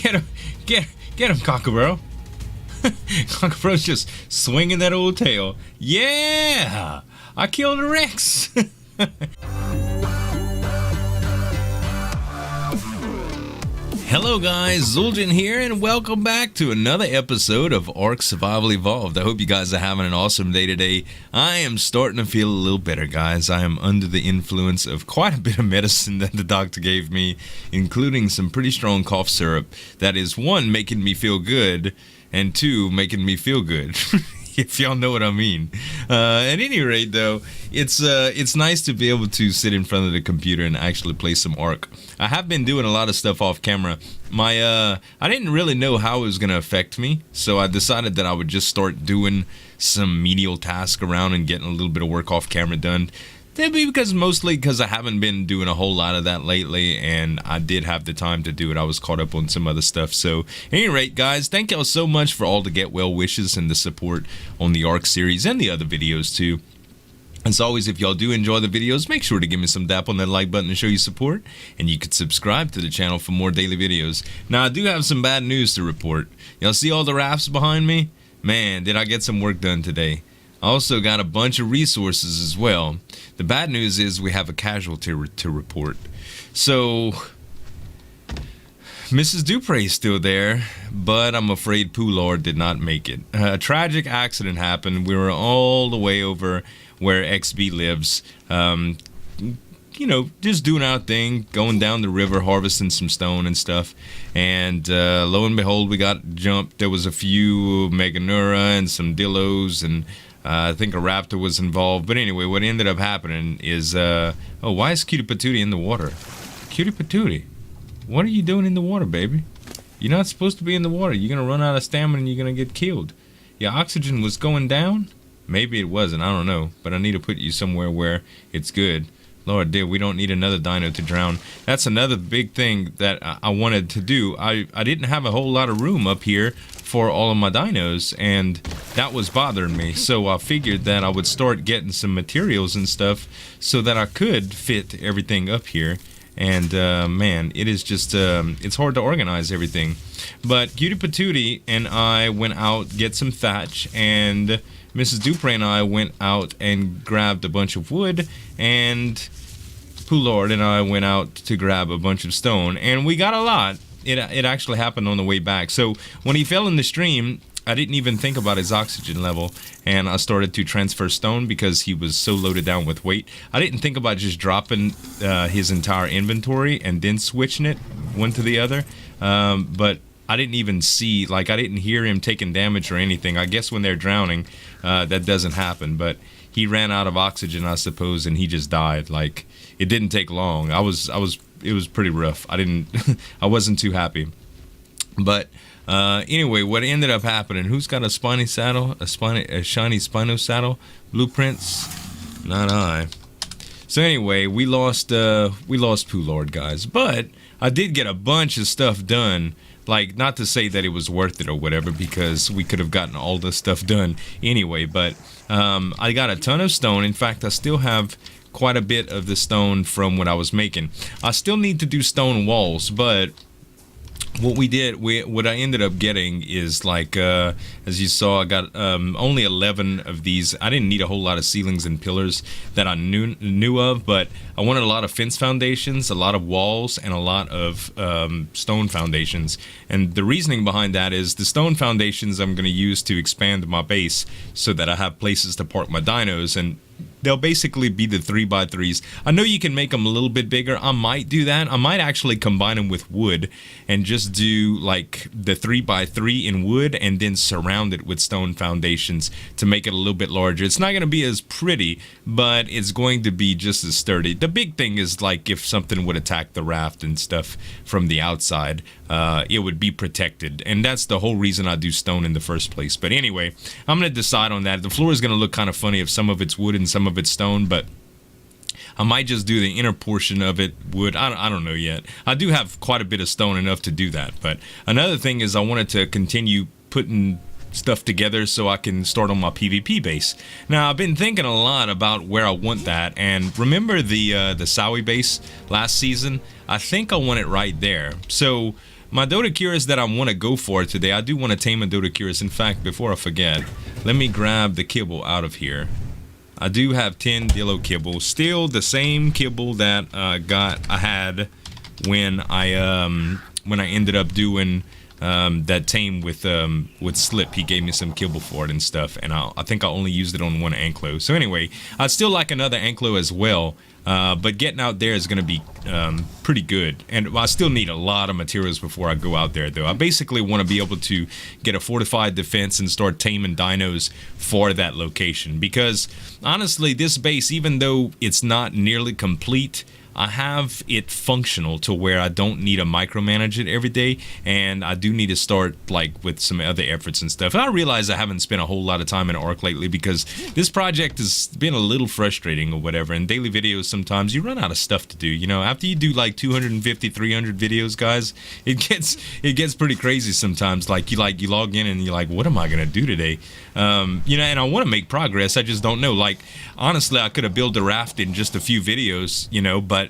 Get him, get him, Cockerel. Cockerel's just swinging that old tail. Yeah, I killed a Rex. Hello guys, Zueljin here, and welcome back to another episode of Ark Survival Evolved. I hope you guys are having an awesome day today. I am starting to feel a little better, guys. I am under the influence of quite a bit of medicine that the doctor gave me, including some pretty strong cough syrup that is, one, making me feel good, and two, making me feel good. If y'all know what I mean. At any rate, though, it's nice to be able to sit in front of the computer and actually play some Ark. I have been doing a lot of stuff off camera. I didn't really know how it was going to affect me, so I decided that I would just start doing some menial tasks around and getting a little bit of work off camera done. That'd be mostly because I haven't been doing a whole lot of that lately, and I did have the time to do it. I was caught up on some other stuff. So, at any rate, guys, thank y'all so much for all the get well wishes and the support on the Ark series and the other videos too. As always, if y'all do enjoy the videos, make sure to give me some dap on that like button to show you support, and you could subscribe to the channel for more daily videos. Now, I do have some bad news to report. Y'all see all the rafts behind me? Man, did I get some work done today. I also got a bunch of resources as well. The bad news is we have a casualty to report. So, Mrs. Dupre is still there, but I'm afraid Poulard did not make it. A tragic accident happened. We were all the way over where XB lives. You know, just doing our thing, going down the river, harvesting some stone and stuff. And lo and behold, we got jumped. There was a few Meganura and some Dillos, and I think a raptor was involved. But anyway, what ended up happening is, oh, why is Cutie Patootie in the water? Cutie Patootie, what are you doing in the water, baby? You're not supposed to be in the water. You're going to run out of stamina and you're going to get killed. Your oxygen was going down? Maybe it wasn't, I don't know. But I need to put you somewhere where it's good. Lord dear, we don't need another dino to drown. That's another big thing that I wanted to do. I didn't have a whole lot of room up here for all of my dinos, and that was bothering me. So I figured that I would start getting some materials and stuff so that I could fit everything up here. And man, it is just it's hard to organize everything. But Cutie Patootie and I went out get some thatch, and Mrs. Dupre and I went out and grabbed a bunch of wood, and Poulard and I went out to grab a bunch of stone, and we got a lot. It actually happened on the way back. So when he fell in the stream, I didn't even think about his oxygen level, and I started to transfer stone because he was so loaded down with weight. I didn't think about just dropping his entire inventory and then switching it one to the other, but I didn't even see, like, I didn't hear him taking damage or anything. I guess when they're drowning, that doesn't happen, but he ran out of oxygen, I suppose, and he just died. Like, it didn't take long. it was pretty rough. I wasn't too happy. But anyway, what ended up happening, who's got a spiny saddle, a shiny Spino saddle? Blueprints? Not I. So anyway, we lost Poulard, guys, but I did get a bunch of stuff done. Like, not to say that it was worth it or whatever, because we could have gotten all this stuff done anyway, but I got a ton of stone. In fact, I still have quite a bit of the stone from what I was making. I still need to do stone walls, but what I ended up getting is, like, as you saw, I got only 11 of these. I didn't need a whole lot of ceilings and pillars that I knew of, but I wanted a lot of fence foundations, a lot of walls, and a lot of stone foundations. And the reasoning behind that is the stone foundations I'm going to use to expand my base so that I have places to park my dinos, and they'll basically be the 3x3s. I know you can make them a little bit bigger. I might do that. I might actually combine them with wood and just do like the 3x3 in wood and then surround it with stone foundations to make it a little bit larger. It's not going to be as pretty, but it's going to be just as sturdy. The big thing is, like, if something would attack the raft and stuff from the outside, it would be protected. And that's the whole reason I do stone in the first place. But anyway, I'm going to decide on that. The floor is going to look kind of funny if some of it's wood and some of it's stone, but I might just do the inner portion of it wood. I don't know yet. I do have quite a bit of stone, enough to do that. But another thing is I wanted to continue putting stuff together so I can start on my PvP base. Now, I've been thinking a lot about where I want that, and remember the Sowie base last season? I think I want it right there. So my Doedicurus that I want to go for today, I do want to tame a Doedicurus. In fact, before I forget, let me grab the kibble out of here. I do have 10 Dillo kibble, still the same kibble that I had when I ended up doing that tame with Slip. He gave me some kibble for it and stuff, and I think I only used it on one anklo. So anyway, I'd still like another anklo as well, but getting out there is going to be pretty good. And I still need a lot of materials before I go out there, though. I basically want to be able to get a fortified defense and start taming dinos for that location, because honestly, this base, even though it's not nearly complete, I have it functional to where I don't need to micromanage it every day, and I do need to start like with some other efforts and stuff. And I realize I haven't spent a whole lot of time in Ark lately because this project has been a little frustrating or whatever, and daily videos sometimes you run out of stuff to do. You know, after you do like 250, 300 videos, guys, it gets pretty crazy sometimes. Like you log in and you're like, what am I gonna do today? You know, and I want to make progress. I just don't know. Like, honestly, I could have built a raft in just a few videos, you know, but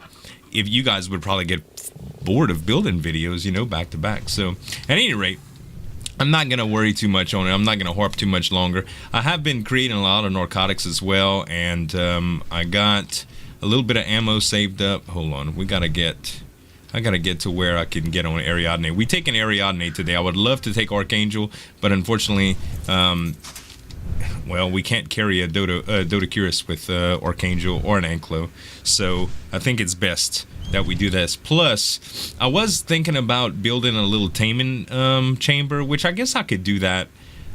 if you guys would probably get bored of building videos, you know, back to back. So at any rate, I'm not going to worry too much on it. I'm not going to harp too much longer. I have been creating a lot of narcotics as well, and I got a little bit of ammo saved up. Hold on, I gotta get to where I can get on Ariadne. We take an Ariadne today. I would love to take Archangel, but unfortunately, well, we can't carry a Doedicurus with Archangel or an Anklo, so I think it's best that we do this. Plus, I was thinking about building a little taming chamber, which I guess I could do that,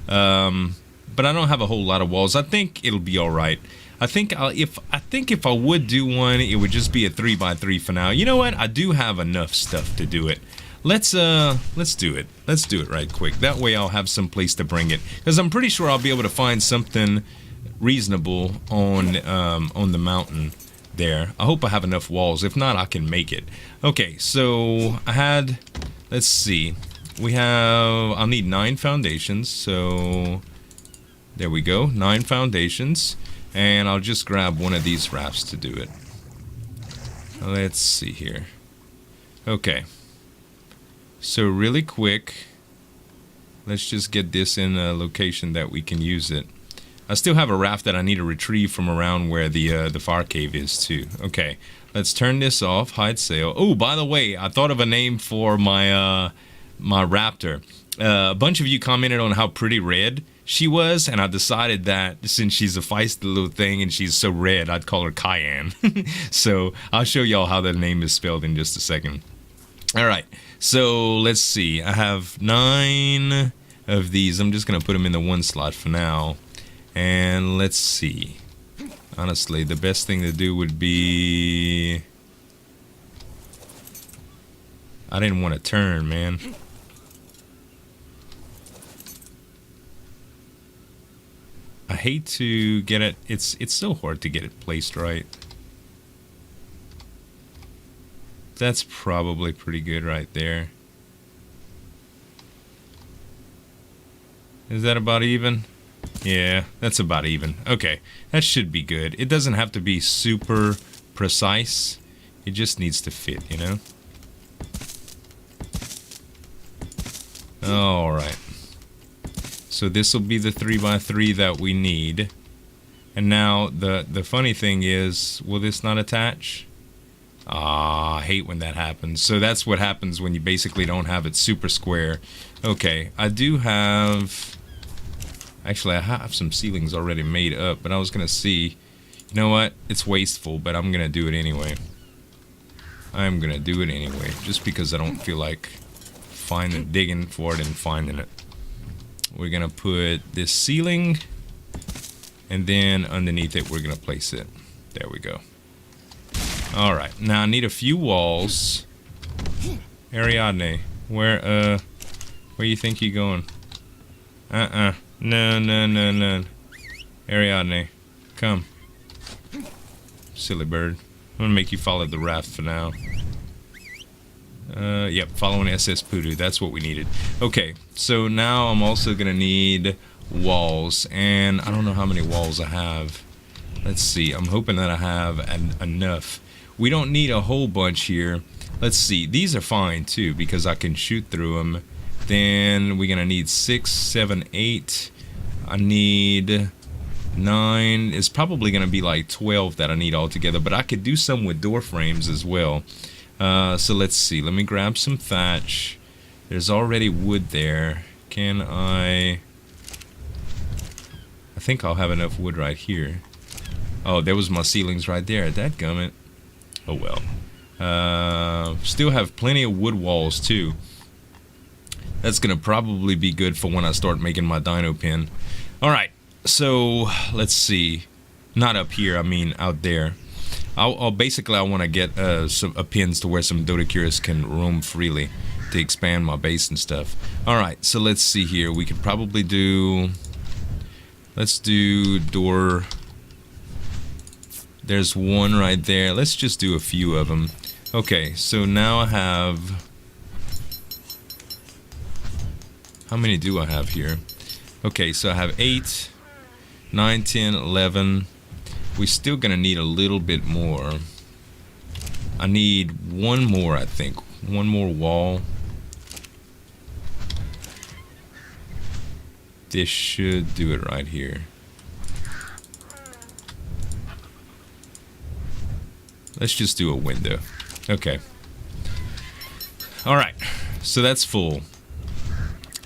but I don't have a whole lot of walls. I think it'll be all right. I think if I would do one, it would just be a 3x3 for now. You know what? I do have enough stuff to do it. Let's do it. Let's do it right quick. That way I'll have some place to bring it, because I'm pretty sure I'll be able to find something reasonable on the mountain there. I hope I have enough walls. If not, I can make it. Okay, so I had, let's see. I'll need 9 foundations. So there we go. 9 foundations. And I'll just grab one of these rafts to do it. Let's see here. Okay. So really quick, let's just get this in a location that we can use it. I still have a raft that I need to retrieve from around where the fire cave is too. Okay, let's turn this off. Hide sail. Oh, by the way, I thought of a name for my my raptor. A bunch of you commented on how pretty red she was, and I decided that since she's a feisty little thing and she's so red, I'd call her Cayenne. So I'll show y'all how the name is spelled in just a second. Alright, so let's see. I have 9 of these. I'm just going to put them in the one slot for now. And let's see. Honestly, the best thing to do would be... I didn't want to turn, man. I hate to get it. It's so hard to get it placed right. That's probably pretty good right there. Is that about even? Yeah, that's about even. Okay, that should be good. It doesn't have to be super precise. It just needs to fit, you know? Alright. So this will be the 3x3 that we need. And now the funny thing is, will this not attach? Ah, I hate when that happens. So that's what happens when you basically don't have it super square. Okay, I do have... Actually, I have some ceilings already made up, but I was going to see... You know what? It's wasteful, but I'm going to do it anyway. I'm going to do it anyway, just because I don't feel like digging for it and finding it. We're going to put this ceiling, and then underneath it, we're going to place it. There we go. Alright, now I need a few walls. Ariadne, where you think you're going? No. Ariadne, come. Silly bird. I'm gonna make you follow the raft for now. Yep, following SS Poodoo, that's what we needed. Okay, so now I'm also gonna need walls, and I don't know how many walls I have. Let's see, I'm hoping that I have enough. We don't need a whole bunch here, Let's see. These are fine too because I can shoot through them. Then we're gonna need 6, 7, 8. I need 9. It's probably gonna be like 12 that I need altogether, but I could do some with door frames as well. So let's see. Let me grab some thatch. There's already wood there. Can I think I'll have enough wood right here. Oh, there was my ceilings right there. Dadgummit. Oh well. Still have plenty of wood walls too. That's gonna probably be good for when I start making my dino pen. Alright, so let's see. Not up here, I mean out there. I'll basically I want to get some pens to where some Doedicurus can roam freely to expand my base and stuff. Alright, so let's see here. We could probably do... Let's do door... There's one right there. Let's just do a few of them. Okay, so now I have... How many do I have here? Okay, so I have 8, 9, 10, 11. We're still gonna need a little bit more. I need one more, I think. One more wall. This should do it right here. Let's just do a window. Okay. Alright, so that's full.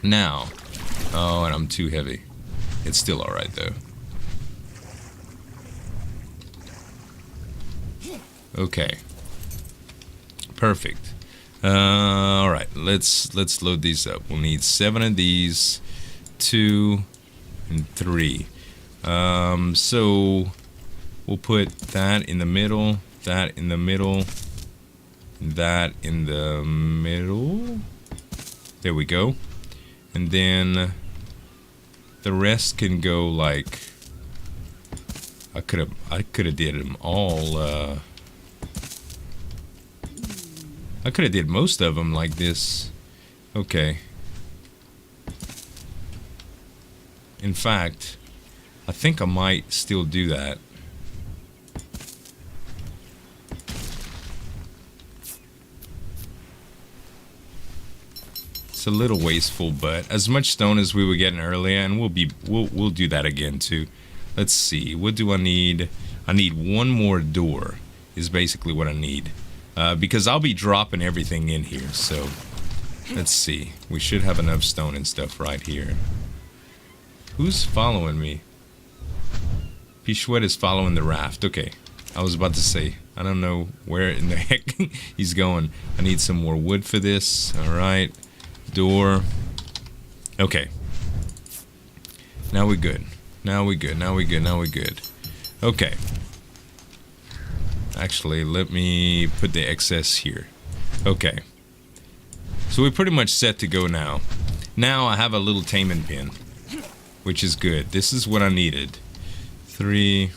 Now, oh, and I'm too heavy. It's still alright though. Okay. Perfect. Alright, let's load these up. We'll need 7 of these, 2 and 3. So we'll put that in the middle, that in the middle, that in the middle. There we go. And then the rest can go like I could have did them all. I could have did most of them like this. Okay. In fact, I think I might still do that. It's a little wasteful, but as much stone as we were getting earlier, and we'll do that again too. Let's see. What do I need? I need one more door. Is basically what I need. Because I'll be dropping everything in here. So let's see. We should have enough stone and stuff right here. Who's following me? Pichouette is following the raft. Okay. I was about to say, I don't know where in the heck he's going. I need some more wood for this. Alright. Door. Okay. Now we're good. Now we're good. Now we're good. Now we're good. Okay. Actually, let me put the excess here. Okay. So we're pretty much set to go now. Now I have a little taming pen, which is good. This is what I needed. 3.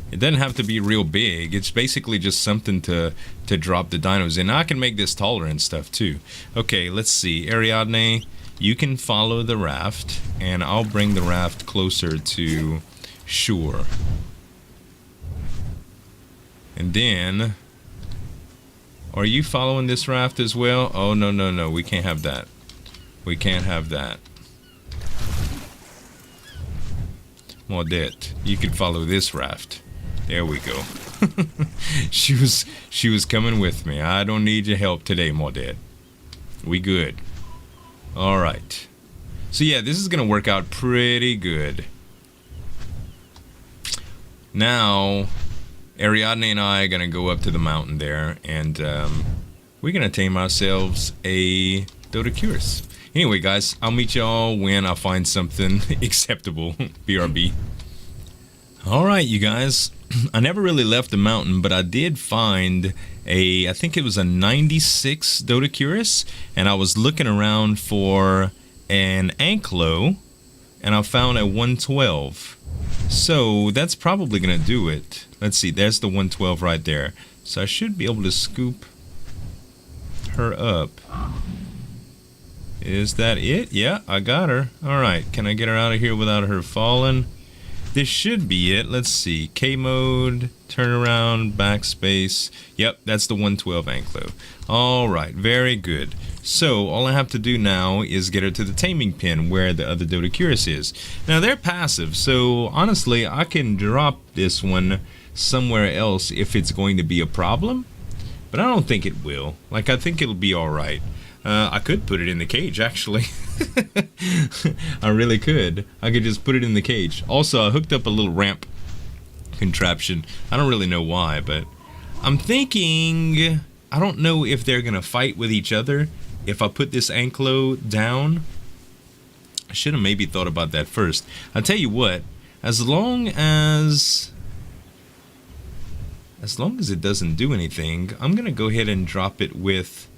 It doesn't have to be real big. It's basically just something to drop the dinos in. Now I can make this taller and stuff too. Okay, let's see. Ariadne, you can follow the raft, and I'll bring the raft closer to shore. And then, are you following this raft as well? Oh, no, no, no. We can't have that. We can't have that. Maudette, you can follow this raft. There we go. She was coming with me. I don't need your help today, Maudette. We good. All right. So yeah, this is gonna work out pretty good. Now, Ariadne and I are gonna go up to the mountain there, and we're gonna tame ourselves a Doedicurus. Anyway, guys, I'll meet y'all when I find something acceptable. BRB. Alright, you guys. I never really left the mountain, but I did find I think it was a 96 Doedicurus, and I was looking around for an Ankylo, and I found a 112. So that's probably gonna do it. Let's see, there's the 112 right there. So I should be able to scoop her up. Is that it? Yeah, I got her. Alright, can I get her out of here without her falling? this should be it. Let's see. K mode, turnaround, backspace. Yep, that's the 112 Anklo. All right, very good. So all I have to do now is get her to the taming pen where the other Doedicurus is. Now they're passive, so honestly I can drop this one somewhere else if it's going to be a problem, but I don't think it will. Like, I think it'll be all right. I could put it in the cage, actually. I really could. I could just put it in the cage. Also, I hooked up a little ramp contraption. I don't really know why, but I'm thinking, I don't know if they're gonna fight with each other if I put this Anklo down. I should have maybe thought about that first. I'll tell you what, as long as it doesn't do anything, I'm gonna go ahead and drop it with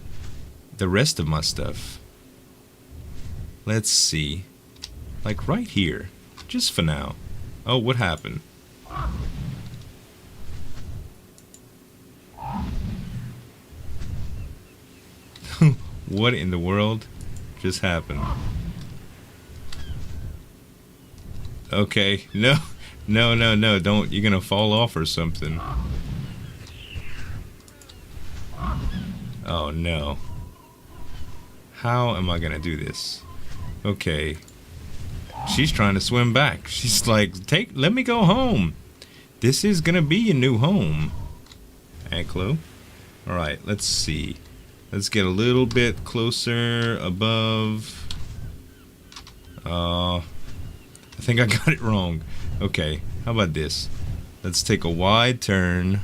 the rest of my stuff. Let's see, like right here, just for now. Oh, what happened? What in the world just happened? Okay, no, don't, you're gonna fall off or something. Oh no. How am I gonna do this? Okay. She's trying to swim back. She's like, let me go home. This is gonna be your new home. Anklo. Alright, let's see. Let's get a little bit closer above. I think I got it wrong. Okay, how about this? Let's take a wide turn.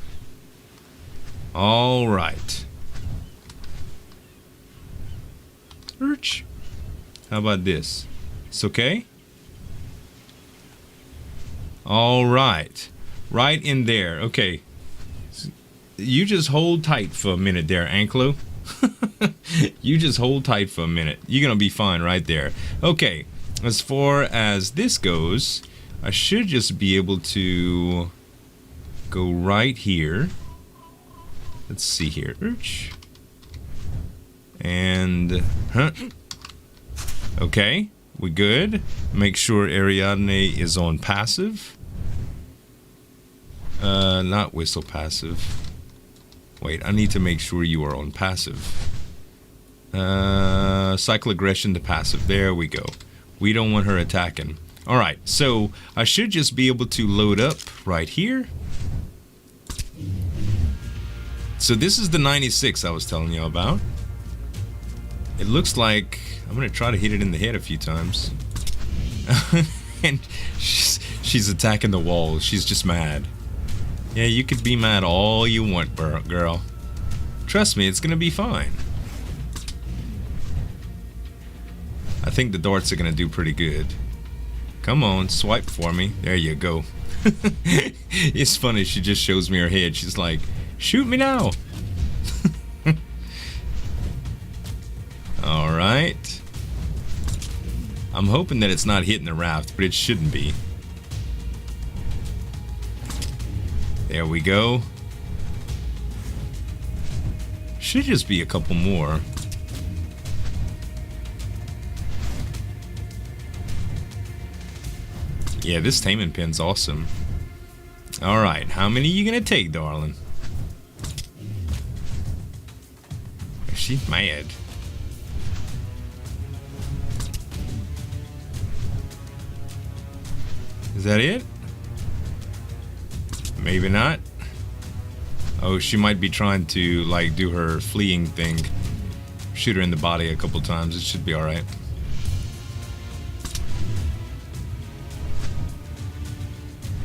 Alright. How about this? It's okay? Alright. Right in there. Okay. You just hold tight for a minute there, Anklo. You just hold tight for a minute. You're gonna be fine right there. Okay. As far as this goes, I should just be able to go right here. Let's see here. And okay, we good. Make sure Ariadne is on passive. Not whistle passive. Wait, I need to make sure you are on passive. Cycle aggression to passive. There we go. We don't want her attacking. Alright, so I should just be able to load up right here. So this is the 96 I was telling you about. It looks like I'm gonna try to hit it in the head a few times. And she's attacking the wall. She's just mad. Yeah, you could be mad all you want, girl. Trust me, it's gonna be fine. I think the darts are gonna do pretty good. Come on, swipe for me. There you go. It's funny, she just shows me her head. She's like, shoot me now. Alright. I'm hoping that it's not hitting the raft, but it shouldn't be. There we go. Should just be a couple more. Yeah, this taming pin's awesome. Alright, how many are you gonna take, darling? She's mad. Is that it? Maybe not. Oh, she might be trying to, like, do her fleeing thing. Shoot her in the body a couple times. It should be alright.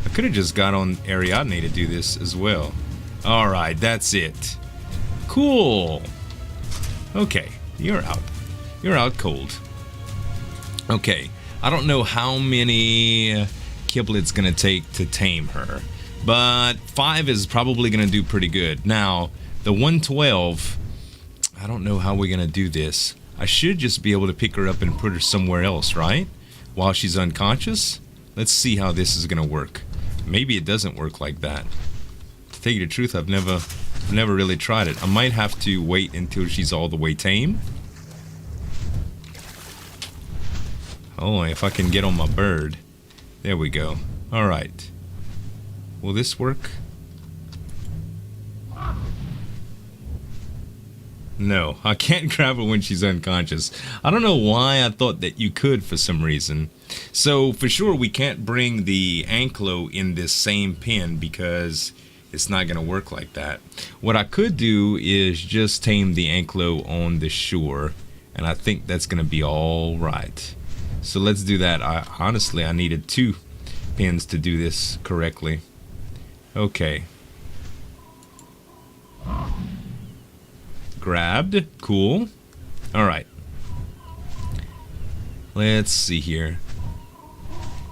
I could have just got on Ariadne to do this as well. Alright, that's it. Cool. Okay, you're out. You're out cold. Okay, I don't know how many kibble it's gonna take to tame her, but 5 is probably gonna do pretty good. Now, the 112, I don't know how we're gonna do this. I should just be able to pick her up and put her somewhere else, right? While she's unconscious? Let's see how this is gonna work. Maybe it doesn't work like that. To tell you the truth, I've never really tried it. I might have to wait until she's all the way tame. Oh, if I can get on my bird. There we go. Alright. Will this work? No, I can't grab her when she's unconscious. I don't know why I thought that you could for some reason. So for sure we can't bring the Anklo in this same pen because it's not going to work like that. What I could do is just tame the Anklo on the shore, and I think that's going to be all right. So let's do that. Honestly, I needed 2 pins to do this correctly. Okay. Grabbed. Cool. Alright. Let's see here.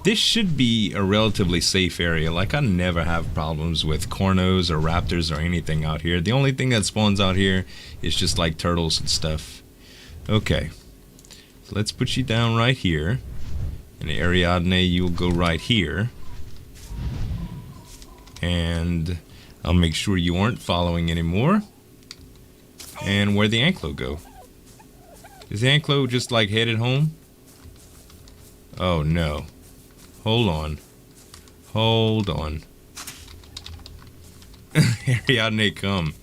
This should be a relatively safe area. Like, I never have problems with cornos or raptors or anything out here. The only thing that spawns out here is just like turtles and stuff. Okay. So let's put you down right here. And Ariadne, you'll go right here. And I'll make sure you aren't following anymore. And where'd the Anklo go? Is the Anklo just like headed home? Oh no. Hold on. Hold on. Ariadne, come.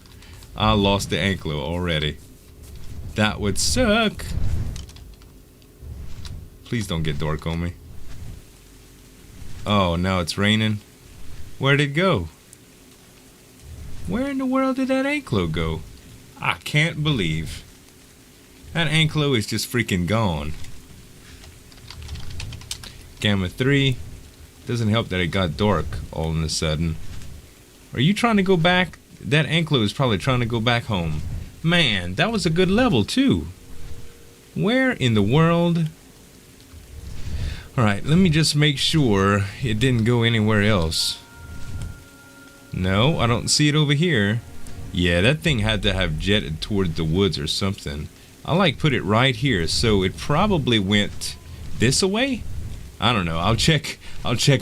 I lost the Anklo already. That would suck. Please don't get dark on me. Oh, now it's raining. Where'd it go? Where in the world did that Anklo go? I can't believe. That Anklo is just freaking gone. Gamma 3. Doesn't help that it got dark all of a sudden. Are you trying to go back? That Anklo is probably trying to go back home. Man, that was a good level too. Where in the world? Alright, let me just make sure it didn't go anywhere else. No, I don't see it over here. Yeah, that thing had to have jetted toward the woods or something. I like put it right here, so it probably went this way? I don't know. I'll check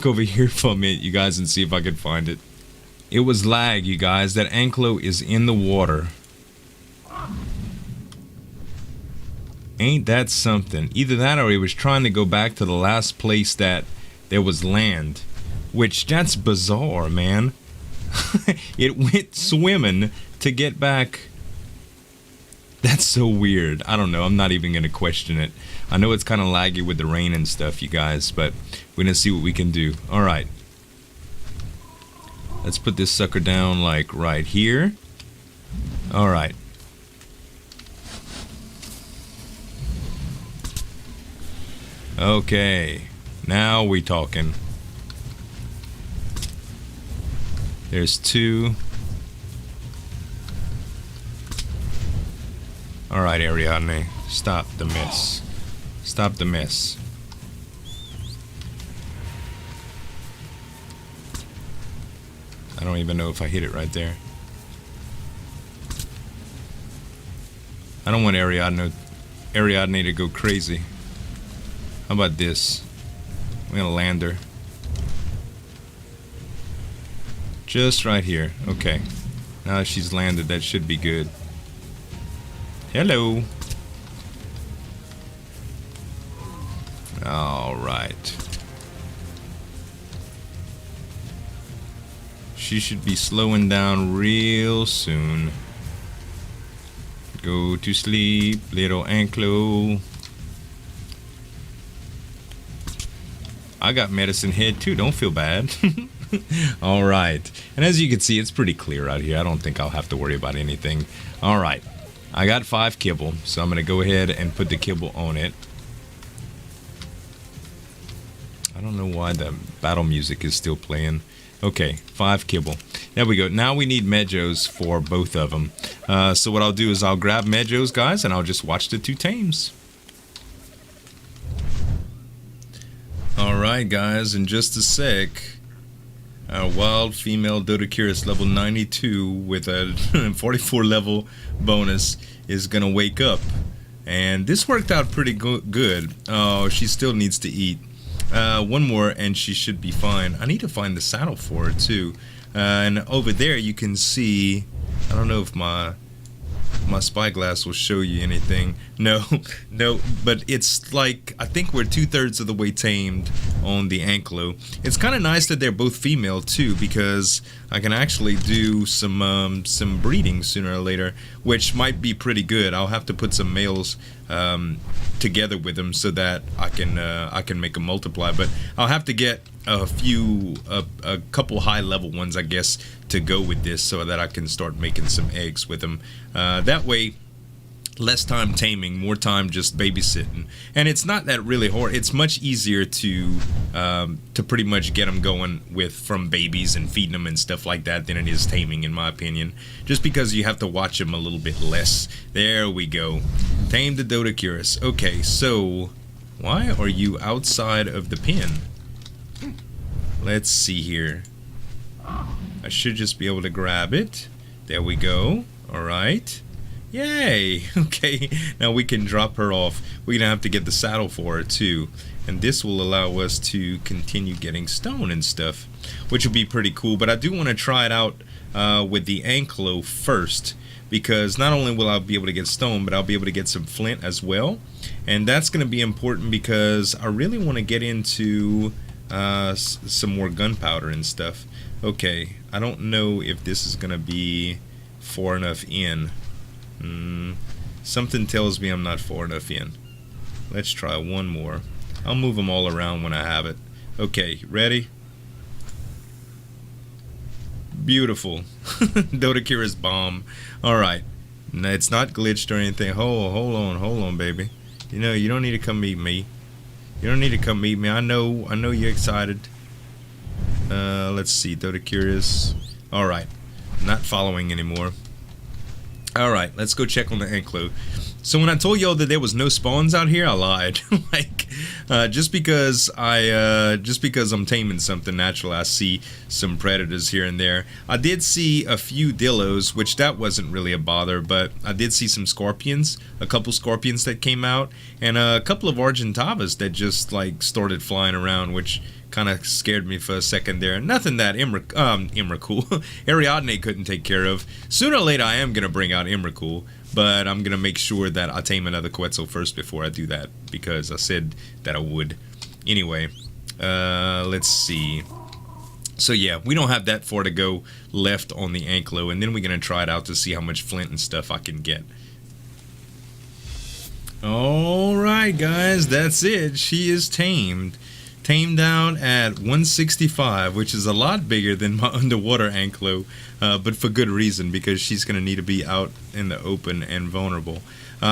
over here for a minute, you guys, and see if I can find it. It was lag, you guys. That Anklo is in the water. Ain't that something? Either that or he was trying to go back to the last place that there was land. Which, that's bizarre, man. It went swimming to get back. That's so weird. I don't know. I'm not even going to question it. I know it's kind of laggy with the rain and stuff, you guys, but we're going to see what we can do. Alright. Let's put this sucker down, like, right here. Alright. Okay. Now we talking. There's 2. Alright, Ariadne. Stop the mess. Stop the mess. I don't even know if I hit it right there. I don't want Ariadne to go crazy. How about this? We're gonna land her. Just right here. Okay. Now that she's landed, that should be good. Hello. Alright. She should be slowing down real soon. Go to sleep, little Anklo. I got medicine head too, don't feel bad. Alright. And as you can see, it's pretty clear out here. I don't think I'll have to worry about anything. Alright. I got 5 kibble, so I'm going to go ahead and put the kibble on it. I don't know why the battle music is still playing. Okay, 5 kibble. There we go. Now we need Medjos for both of them. So what I'll do is I'll grab Medjos, guys, and I'll just watch the 2 tames. Alright, guys, in just a sec, our wild female Doedicurus level 92 with a 44 level bonus is gonna wake up. And this worked out pretty good. Oh, she still needs to eat. One more and she should be fine. I need to find the saddle for her too. And over there you can see, I don't know if my spyglass will show you anything. No, no, but it's like, I think we're 2/3 of the way tamed on the Anklo. It's kind of nice that they're both female too, because I can actually do some breeding sooner or later, which might be pretty good. I'll have to put some males together with them so that I can make them multiply. But I'll have to get a couple high level ones, I guess, to go with this so that I can start making some eggs with them. That way, less time taming, more time just babysitting, and it's not that really hard. It's much easier to pretty much get them going from babies and feeding them and stuff like that than it is taming, in my opinion. Just because you have to watch them a little bit less. There we go. Tame the Doedicurus. Okay, so why are you outside of the pen? Let's see here. I should just be able to grab it. There we go. All right. Yay! Okay, now we can drop her off. We're gonna have to get the saddle for her too, and this will allow us to continue getting stone and stuff, which will be pretty cool. But I do want to try it out with the Anklo first, because not only will I be able to get stone, but I'll be able to get some flint as well, and that's gonna be important because I really want to get into some more gunpowder and stuff. Okay, I don't know if this is gonna be far enough in. Something tells me I'm not far enough in. Let's try one more. I'll move them all around when I have it. Okay, ready? Beautiful. Doedicurus bomb. Alright. No, it's not glitched or anything. Hold on, baby. You know, you don't need to come meet me. You don't need to come meet me. I know you're excited. Let's see, Doedicurus. Alright. Not following anymore. Alright, let's go check on the Anklo. So when I told y'all that there was no spawns out here, I lied. Like, just because I'm taming something natural, I see some predators here and there. I did see a few dillos, which that wasn't really a bother, but I did see some scorpions, a couple scorpions that came out, and a couple of Argentavas that just like started flying around, which kind of scared me for a second there. Nothing that Ariadne couldn't take care of. Sooner or later I am gonna bring out Emrakul, but I'm gonna make sure that I tame another Quetzal first before I do that, because I said that I would. Anyway, let's see. So yeah, we don't have that far to go left on the Anklo, and then we're gonna try it out to see how much flint and stuff I can get. Alright guys, that's it. She is tamed. Tamed down at 165, which is a lot bigger than my underwater Anklo, but for good reason, because she's going to need to be out in the open and vulnerable.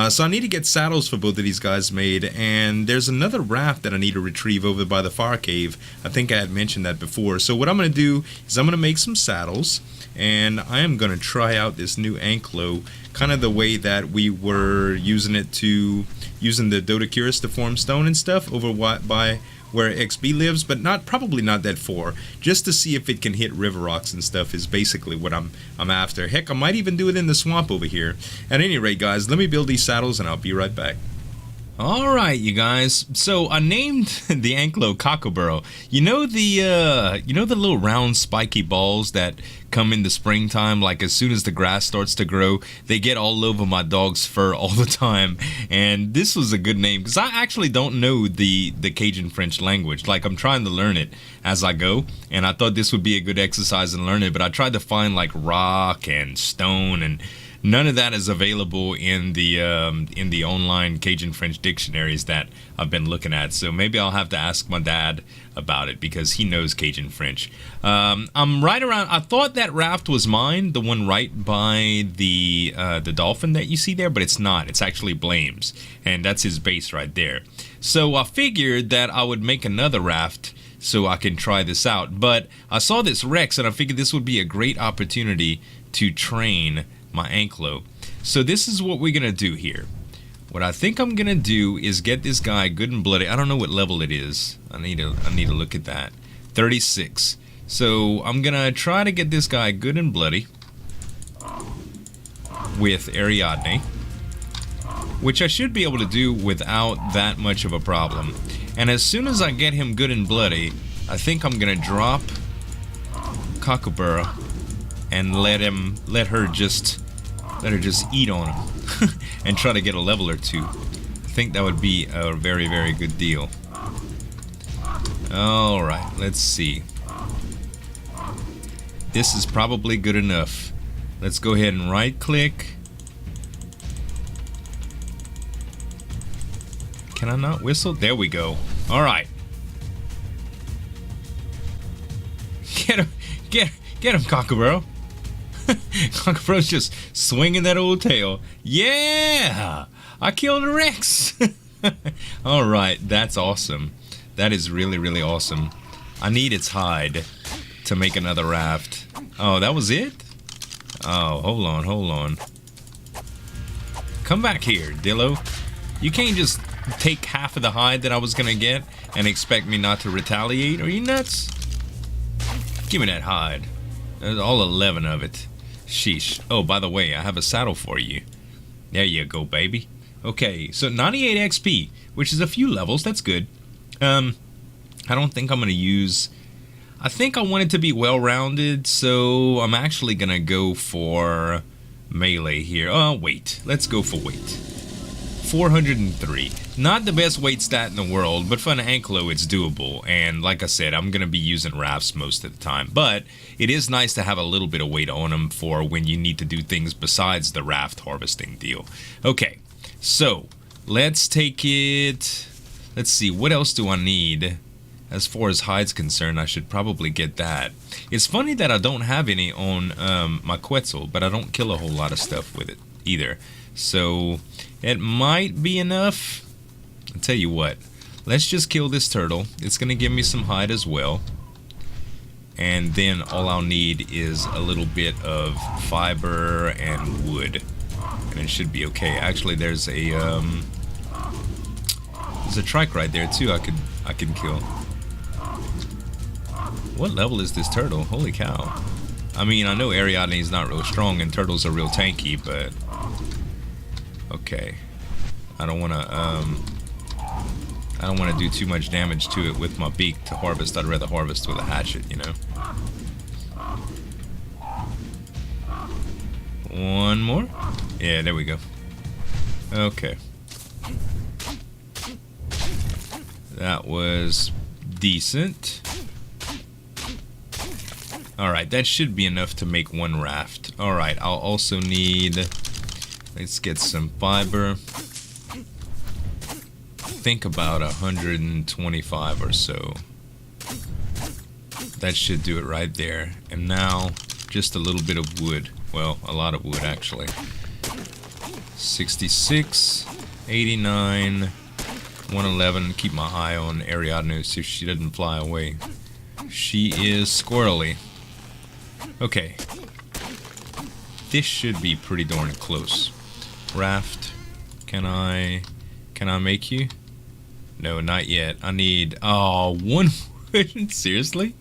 So I need to get saddles for both of these guys made, and there's another raft that I need to retrieve over by the fire cave. I think I had mentioned that before. So what I'm going to do is I'm going to make some saddles, and I am going to try out this new Anklo, kind of the way that we were using the Doedicurus to form stone and stuff over by where XB lives, but probably not that far, just to see if it can hit river rocks and stuff is basically what I'm after. Heck, I might even do it in the swamp over here. At any rate, guys, let me build these saddles and I'll be right back. Alright, you guys, so I named the Anklo Cockleboro. You know the little round spiky balls that come in the springtime, like as soon as the grass starts to grow, they get all over my dog's fur all the time, and this was a good name, because I actually don't know the Cajun French language. Like, I'm trying to learn it as I go, and I thought this would be a good exercise in learning it, but I tried to find like rock and stone, and none of that is available in the online Cajun French dictionaries that I've been looking at. So maybe I'll have to ask my dad about it, because he knows Cajun French. I'm right around. I thought that raft was mine, the one right by the dolphin that you see there, but it's not. It's actually Blame's, and that's his base right there. So I figured that I would make another raft so I can try this out. But I saw this Rex, and I figured this would be a great opportunity to train my Anklo. So this is what we're gonna do here. What I think I'm gonna do is get this guy good and bloody. I don't know what level it is. I need to look at that. 36. So I'm gonna try to get this guy good and bloody with Ariadne, which I should be able to do without that much of a problem. And as soon as I get him good and bloody, I think I'm gonna drop Cockleboro and let her just eat on him and try to get a level or two. I think that would be a very, very good deal. Alright, let's see. This is probably good enough. Let's go ahead and right click. Can I not whistle? There we go. Alright. Get him, get him, Cockaburro. Cockaburro's just swinging that old tail. Yeah! I killed a Rex! Alright, that's awesome. That is really, really awesome. I need its hide to make another raft. Oh, that was it? Oh, hold on. Come back here, Dillo. You can't just take half of the hide that I was gonna get and expect me not to retaliate. Are you nuts? Give me that hide. There's all 11 of it. Sheesh. Oh, by the way, I have a saddle for you. There you go, baby. Okay, so 98 XP, which is a few levels. That's good. I don't think I'm going to use... I think I want it to be well-rounded, so I'm actually going to go for melee here. Oh, wait. Let's go for weight. 403. Not the best weight stat in the world, but for an Ankylo, it's doable. And like I said, I'm going to be using rafts most of the time. But it is nice to have a little bit of weight on them for when you need to do things besides the raft harvesting deal. Okay, so let's take it... Let's see, what else do I need? As far as hide's concerned, I should probably get that. It's funny that I don't have any on my Quetzal, but I don't kill a whole lot of stuff with it either. So it might be enough. I'll tell you what, let's just kill this turtle. It's gonna give me some hide as well. And then all I'll need is a little bit of fiber and wood. And it should be okay. Actually, there's a trike right there too I can kill. What level is this turtle? Holy cow. I mean, I know Ariadne is not real strong and turtles are real tanky, but okay. I don't want to do too much damage to it with my beak to harvest. I'd rather harvest with a hatchet, you know. One more. Yeah, there we go. Okay. That was decent. Alright, that should be enough to make one raft. Alright, I'll also need... Let's get some fiber. Think about 125 or so. That should do it right there. And now, just a little bit of wood. Well, a lot of wood actually. 66, 89, 111. Keep my eye on Ariadne, see if she doesn't fly away. She is squirrely. Okay. This should be pretty darn close. Raft. Can I make you? No, not yet. I need... Oh, one wood? Seriously?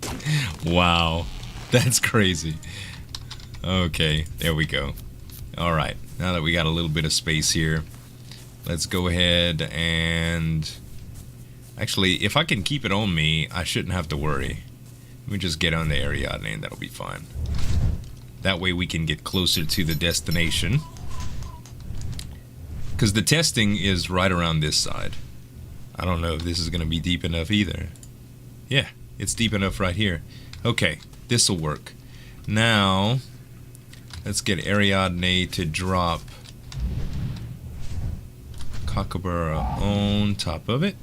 Wow. That's crazy. Okay, there we go. Alright, now that we got a little bit of space here, let's go ahead and... Actually, if I can keep it on me, I shouldn't have to worry. Let me just get on the Ariadne and that'll be fine. That way we can get closer to the destination. Because the testing is right around this side. I don't know if this is going to be deep enough either. Yeah, it's deep enough right here. Okay, this'll work. Now, let's get Ariadne to drop Kookaburra on top of it.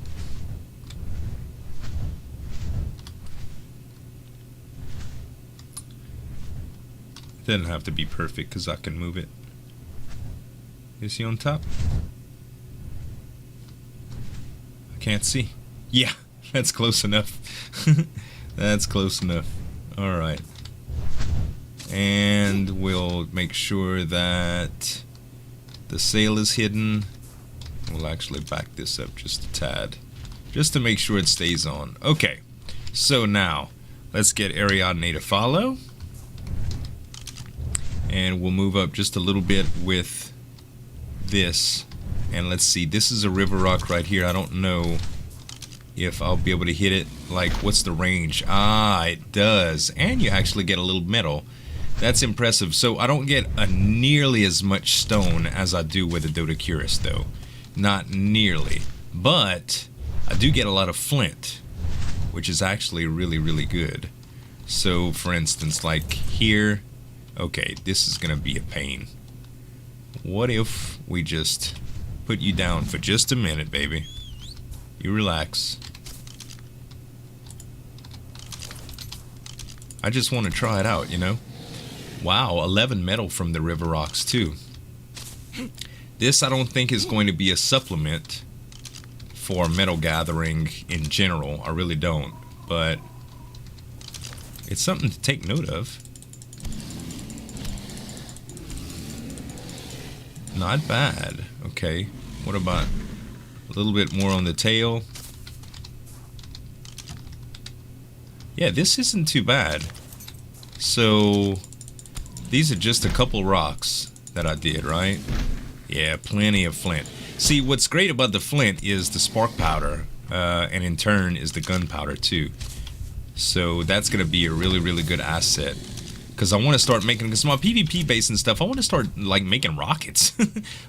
Doesn't have to be perfect because I can move it. Is he on top? I can't see. Yeah, that's close enough. That's close enough. Alright. And we'll make sure that the sail is hidden. We'll actually back this up just a tad, just to make sure it stays on. Okay, so now let's get Ariadne to follow. And we'll move up just a little bit with this. And let's see, this is a river rock right here. I don't know if I'll be able to hit it. Like, what's the range? Ah, it does. And you actually get a little metal. That's impressive. So I don't get nearly as much stone as I do with a Doedicurus, though. Not nearly. But I do get a lot of flint. which is actually really good. So for instance, like here, okay, this is gonna be a pain. What if we just put you down for just a minute, baby? You relax. I just want to try it out, you know? Wow, 11 metal from the river rocks too. This I don't think is going to be a supplement for metal gathering in general. I really don't, but it's something to take note of. Not bad. Okay, what about a little bit more on the tail? Yeah, this isn't too bad. So these are just a couple rocks that I did, right? Yeah, plenty of flint. See, what's great about the flint is the spark powder, and in turn is the gunpowder too. So that's gonna be a really good asset. Because I want to start making, because my PvP base and stuff, I want to start like making rockets.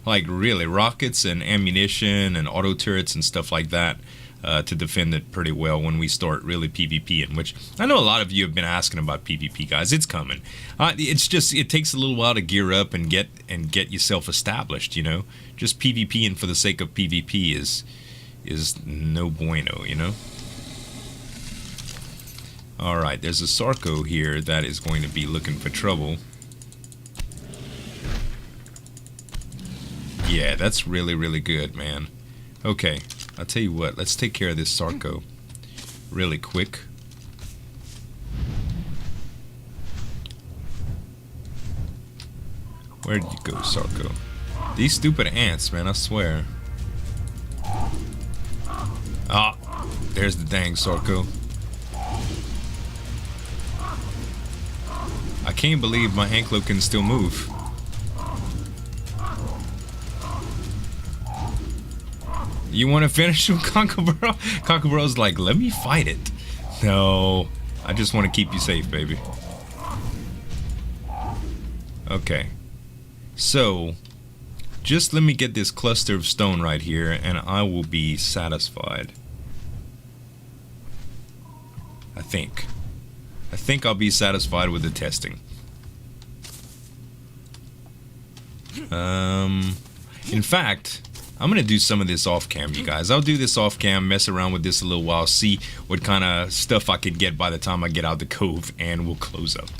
Like really, rockets and ammunition and auto turrets and stuff like that. To defend it pretty well when we start really PvPing, which I know a lot of you have been asking about PvP, guys. It's coming. It's just, it takes a little while to gear up and get yourself established, you know. Just PvPing for the sake of PvP is no bueno, you know. All right, there's a Sarco here that is going to be looking for trouble. Yeah, that's really good, man. Okay. I'll tell you what, let's take care of this Sarco really quick. Where'd you go, Sarco? These stupid ants, man, I swear. Ah, there's the dang Sarco. I can't believe my Ankylo can still move. You want to finish him, Cockabro? Cockabro's like, let me fight it. No, I just want to keep you safe, baby. Okay. So, just let me get this cluster of stone right here, and I will be satisfied. I think I'll be satisfied with the testing. In fact, I'm gonna do some of this off cam, you guys. I'll do this off cam, mess around with this a little while, see what kind of stuff I could get by the time I get out the cove, and we'll close up.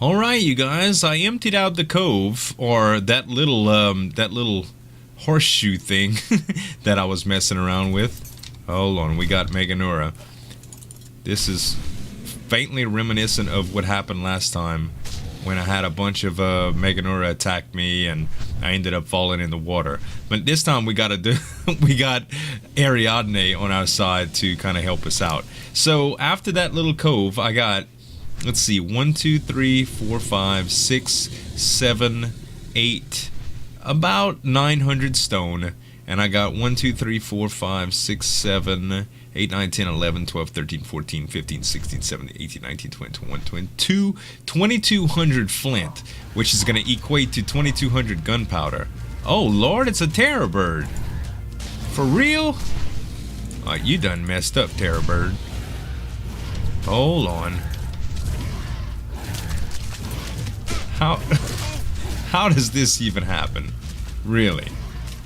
Alright, you guys, I emptied out the cove, or that little horseshoe thing that I was messing around with. Hold on, we got Meganura. This is faintly reminiscent of what happened last time when I had a bunch of Meganura attack me and I ended up falling in the water. But this time we got Ariadne on our side to kind of help us out. So after that little cove, I got, let's see, 1, 2, 3, 4, 5, 6, 7, 8, about 900 stone. And I got 1, 2, 3, 4, 5, 6, 7, 8, 9, 10, 11, 12, 13, 14, 15, 16, 17, 18, 19, 20, 21, 22, 2200 flint, which is going to equate to 2200 gunpowder. Oh, Lord, it's a terror bird. For real? Oh, you done messed up, terror bird. Hold on. How does this even happen? Really?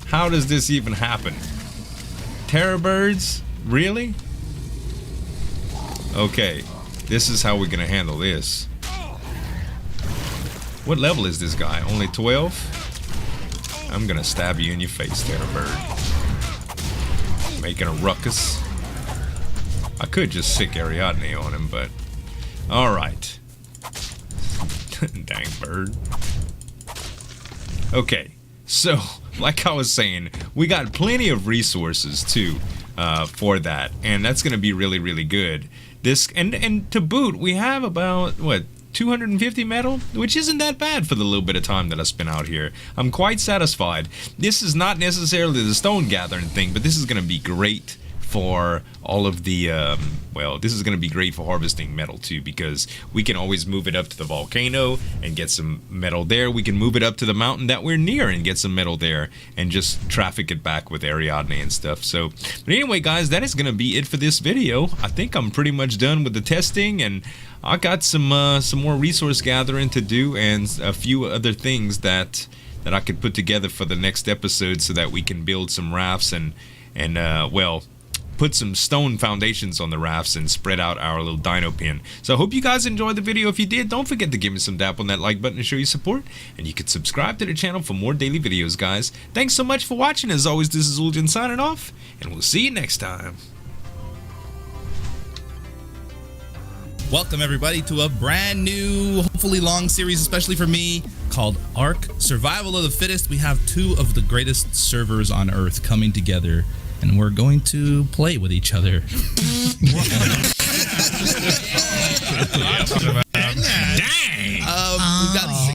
How does this even happen? Terror birds? Really? Okay, this is how we're gonna handle this. What level is this guy? Only 12? I'm gonna stab you in your face, terror bird. Making a ruckus. I could just sick Ariadne on him, but... Alright. Dang bird. Okay, so, like I was saying, we got plenty of resources, too. For that, and that's gonna be really good. This and to boot, we have about what, 250 metal, which isn't that bad for the little bit of time that I spent out here. I'm quite satisfied. This is not necessarily the stone gathering thing, but this is gonna be great for all of the, well, this is going to be great for harvesting metal too, because we can always move it up to the volcano and get some metal there. We can move it up to the mountain that we're near and get some metal there and just traffic it back with Ariadne and stuff. So, but anyway, guys, that is going to be it for this video. I think I'm pretty much done with the testing, and I got some more resource gathering to do and a few other things that I could put together for the next episode so that we can build some rafts and well, put some stone foundations on the rafts and spread out our little dino pen. So I hope you guys enjoyed the video. If you did, don't forget to give me some dap on that like button to show your support, and you can subscribe to the channel for more daily videos, guys. Thanks so much for watching. As always, this is Zueljin signing off, and we'll see you next time. Welcome everybody to a brand new, hopefully long series, especially for me, called Ark Survival of the Fittest. We have two of the greatest servers on Earth coming together, and we're going to play with each other. Dang! We've got